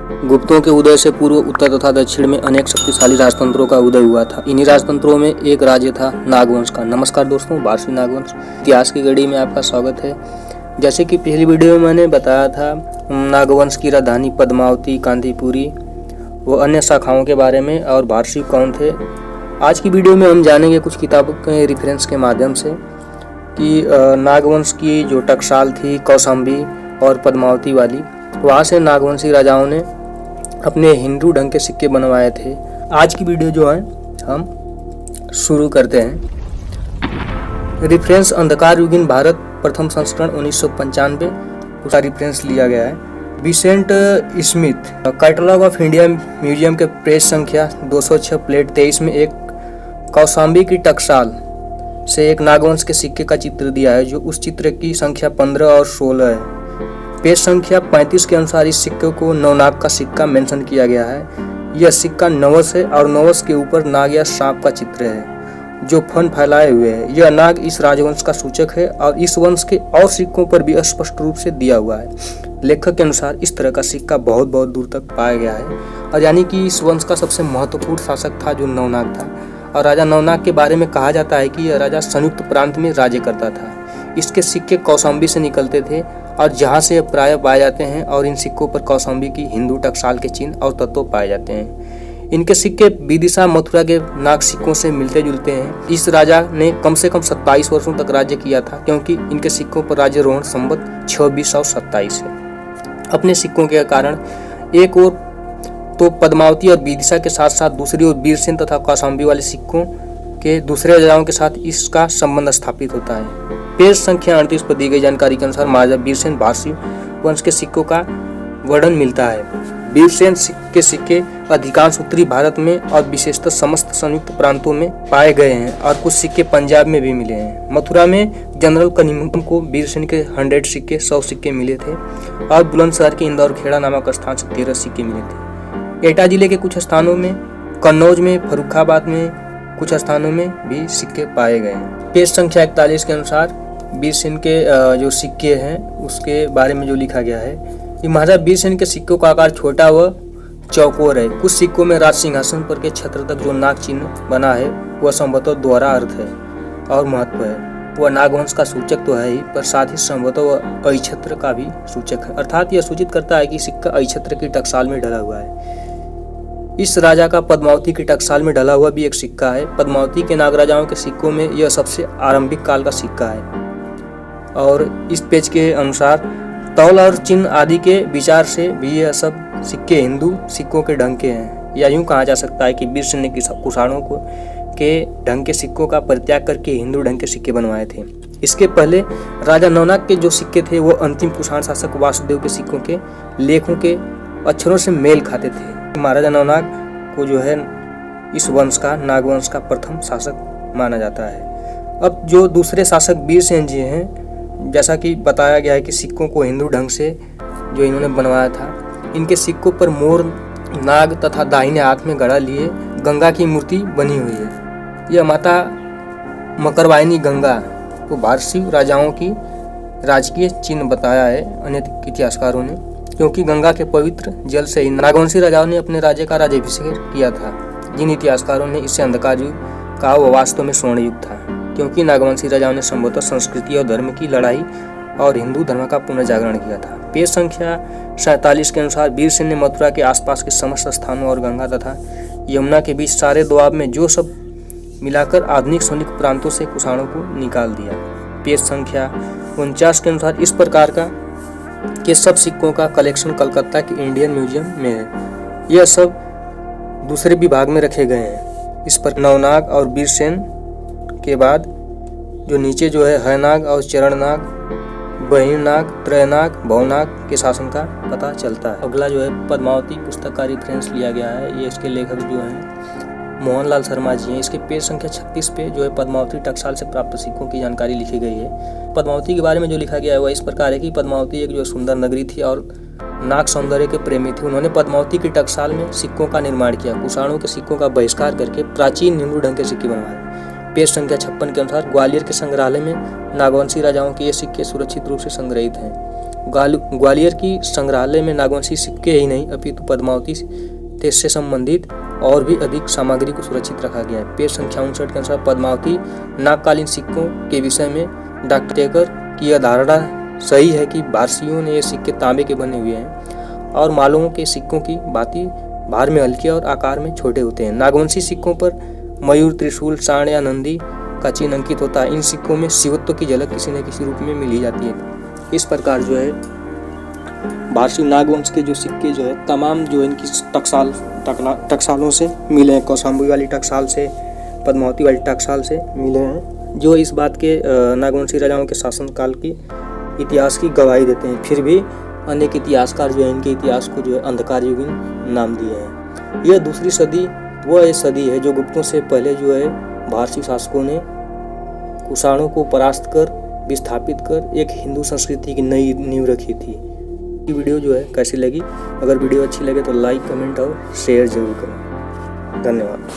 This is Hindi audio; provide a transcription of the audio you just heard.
गुप्तों के उदय से पूर्व उत्तर तथा दक्षिण में अनेक शक्तिशाली राजतंत्रों का उदय हुआ था। इन्हीं राजतंत्रों में एक राज्य था नागवंश का। नमस्कार दोस्तों, वार्षिक नागवंश इतिहास की घड़ी में आपका स्वागत है। जैसे कि पिछली वीडियो में मैंने बताया था नागवंश की राजधानी पद्मावती, कांतीपुरी व अन्य शाखाओं के बारे में और वार्षिक कौन थे। आज की वीडियो में हम जानेंगे कुछ किताबों के रेफरेंस के माध्यम से कि नागवंश की जो टकसाल थी कौशाम्बी और पद्मावती वाली, वहाँ से नागवंशी राजाओं ने अपने हिंदू ढंग के सिक्के बनवाए थे। आज की वीडियो जो है हम शुरू करते हैं। रेफरेंस अंधकार युगीन भारत प्रथम संस्करण 1995 उसका रेफरेंस लिया गया है। Vincent Smith catalogue of India museum के पेज संख्या 206 प्लेट 23 में एक कौशाम्बी की टकसाल से एक नागवंश के सिक्के का चित्र दिया है, जो उस चित्र की संख्या 15 और 16 है। पेज संख्या 35 के अनुसार इस सिक्के को नवनाग का सिक्का मेंशन किया गया है। यह सिक्का नवस है और नवस के ऊपर नाग या सांप का चित्र है जो फन फैलाए हुए है। यह नाग इस राजवंश का सूचक है और इस वंश के और सिक्कों पर भी स्पष्ट रूप से दिया हुआ है। लेखक के अनुसार इस तरह का सिक्का बहुत बहुत दूर तक पाया गया है, और यानी कि इस वंश का सबसे महत्वपूर्ण शासक था जो नवनाग था। और राजा नवनाग के बारे में कहा जाता है कि यह राजा संयुक्त प्रांत में राज्य करता था। इसके सिक्के कौशाम्बी से निकलते थे और जहाँ से प्राय पाए जाते हैं, और इन सिक्कों पर कौशाम्बी की हिंदू टकसाल के चिन्ह और तत्व पाए जाते हैं। इनके सिक्के विदिशा मथुरा के नाग सिक्कों से मिलते जुलते हैं। इस राजा ने कम से कम 27 वर्षों तक राज्य किया था, क्योंकि इनके सिक्कों पर राज्यारोहण संवत 2627 है। अपने सिक्कों के कारण एक और तो पद्मावती और विदिशा के साथ साथ दूसरी ओर वीरसेन तथा कौशाम्बी वाले सिक्कों के दूसरे राजाओं के साथ इसका संबंध स्थापित होता है। पेज संख्या 38 पर दी गई जानकारी के अनुसार महाराजा वीरसेन भारसी वंश के सिक्कों का वर्णन मिलता है। वीरसेन के सिक्के अधिकांश उत्तरी भारत में और विशेषतः समस्त संयुक्त प्रांतों में पाए गए हैं, और कुछ सिक्के पंजाब में भी मिले हैं। मथुरा में जनरल कनिंघम को वीरसेन के 100 सिक्के 100 सिक्के मिले थे, और बुलंदशहर के इंदौर खेड़ा नामक स्थान से 13 सिक्के मिले थे। एटा जिले के कुछ स्थानों में, कन्नौज में, फर्रुखाबाद में कुछ स्थानों में भी सिक्के पाए गए हैं। पेज संख्या 41 के अनुसार वीरसेन के जो सिक्के हैं उसके बारे में जो लिखा गया है कि महाराजा वीरसेन के सिक्कों का आकार छोटा व चौकोर है। कुछ सिक्कों में राज सिंहासन पर के छत्र तक जो नाग चिन्ह बना है वह संभवतः दोहरा अर्थ है और महत्व है। वह नागवंश का सूचक तो है ही, पर साथ ही संभवतः वह अक्षत्र का भी सूचक है, अर्थात यह सूचित करता है कि सिक्का अक्षत्र की टकसाल में ढला हुआ है। इस राजा का पद्मावती की टकसाल में ढला हुआ भी एक सिक्का है। पद्मावती के नागराजाओं के सिक्कों में यह सबसे आरंभिक काल का सिक्का है, और इस पेज के अनुसार तौल और चिन्ह आदि के विचार से भी यह सब सिक्के हिंदू सिक्कों के ढंग के हैं। या यूं कहा जा सकता है कि वीरसेन ने कुषाणों को के ढंग के सिक्कों का परित्याग करके हिंदू ढंग के सिक्के बनवाए थे। इसके पहले राजा नवनाग के जो सिक्के थे वो अंतिम कुषाण शासक वासुदेव के सिक्कों के लेखों के अक्षरों से मेल खाते थे। महाराजा नवनाग को जो है इस वंश का, नागवंश का प्रथम शासक माना जाता है। अब जो दूसरे शासक वीरसेन जी हैं, जैसा कि बताया गया है कि सिक्कों को हिंदू ढंग से जो इन्होंने बनवाया था, इनके सिक्कों पर मोर, नाग तथा दाहिने हाथ में गड़ा लिए गंगा की मूर्ति बनी हुई है। यह माता मकरवाहिनी गंगा को भारसी राजाओं की राजकीय चिन्ह बताया है अनेक इतिहासकारों ने, क्योंकि गंगा के पवित्र जल से ही नागवंशी राजाओं ने अपने राज्य का राज्याभिषेक किया था। जिन इतिहासकारों ने इसे अंधकार युग कहा, वह वास्तव में स्वर्ण युग था, क्योंकि नागवंशी राजाओं ने संभवतः संस्कृति और धर्म की लड़ाई और हिंदू धर्म का पुनर्जागरण किया था। पेज संख्या 47 के अनुसार वीरसेन ने मथुरा के आसपास के समस्त स्थानों और गंगा तथा यमुना के बीच सारे दोआब में जो सब मिलाकर आधुनिक सैनिक प्रांतों से कुषाणों को निकाल दिया। पेज संख्या 49 के अनुसार इस प्रकार के सब सिक्कों का कलेक्शन कलकत्ता के इंडियन म्यूजियम में है। यह सब दूसरे विभाग में रखे गए हैं। इस पर नवनाग और वीरसेन के बाद जो नीचे जो है हयनाग और चरणनाग, बहिर्नाग, त्रयनाग, भवनाग के शासन का पता चलता है। अगला जो है पद्मावती पुस्तक का रेफरेंस लिया गया है। ये इसके लेखक जो हैं मोहनलाल शर्मा जी हैं। इसके पेज संख्या 36 पे जो है पद्मावती टकसाल से प्राप्त सिक्कों की जानकारी लिखी गई है। पद्मावती के बारे में जो लिखा गया है वह इस प्रकार है कि पद्मावती एक जो सुंदर नगरी थी और नाग सौंदर्य के प्रेमी थे। उन्होंने पद्मावती की टकसाल में सिक्कों का निर्माण किया। कुषाणों के सिक्कों का बहिष्कार करके प्राचीन हिंदू ढंग के सिक्के बनवाए। पेज संख्या 56 के अनुसार ग्वालियर के संग्रहालय में नागवंशी राजाओं के ये सिक्के सुरक्षित रूप से संग्रहित हैं। ग्वालियर की संग्रहालय में नागवंशी सिक्के ही नहीं अपितु पद्मावती से संबंधित और भी अधिक सामग्री को सुरक्षित रखा गया है। पेज संख्या 59 के अनुसार पद्मावती नागकालीन सिक्कों के विषय में डॉक्टर टेकर की यह धारणा सही है कि भारतीयों ने ये सिक्के तांबे के बने हुए हैं और मालों के सिक्कों की भांति भार में हल्के और आकार में छोटे होते हैं। नागवंशी सिक्कों पर मयूर, त्रिशूल, सांड या नंदी का चिन्ह अंकित होता है। इन सिक्कों में शिवत्व की झलक किसी न किसी रूप में मिल ही जाती है। इस प्रकार जो है भारतीय नागवंश के जो सिक्के जो है तमाम जो इनकी टकसालों से मिले हैं, कौशाम्बी वाली टकसाल से, पद्मावती वाली टकसाल से मिले हैं, जो इस बात के नागवंशी राजाओं के शासनकाल की इतिहास की गवाही देते हैं। फिर भी अनेक इतिहासकार जो है इनके इतिहास को जो है अंधकार युगीन नाम दिए हैं। यह दूसरी सदी वह सदी है जो गुप्तों से पहले जो है भारतीय शासकों ने कुषाणों को परास्त कर विस्थापित कर एक हिंदू संस्कृति की नई नींव रखी थी। ये वीडियो जो है कैसी लगी? अगर वीडियो अच्छी लगे तो लाइक, कमेंट और शेयर जरूर करें। धन्यवाद।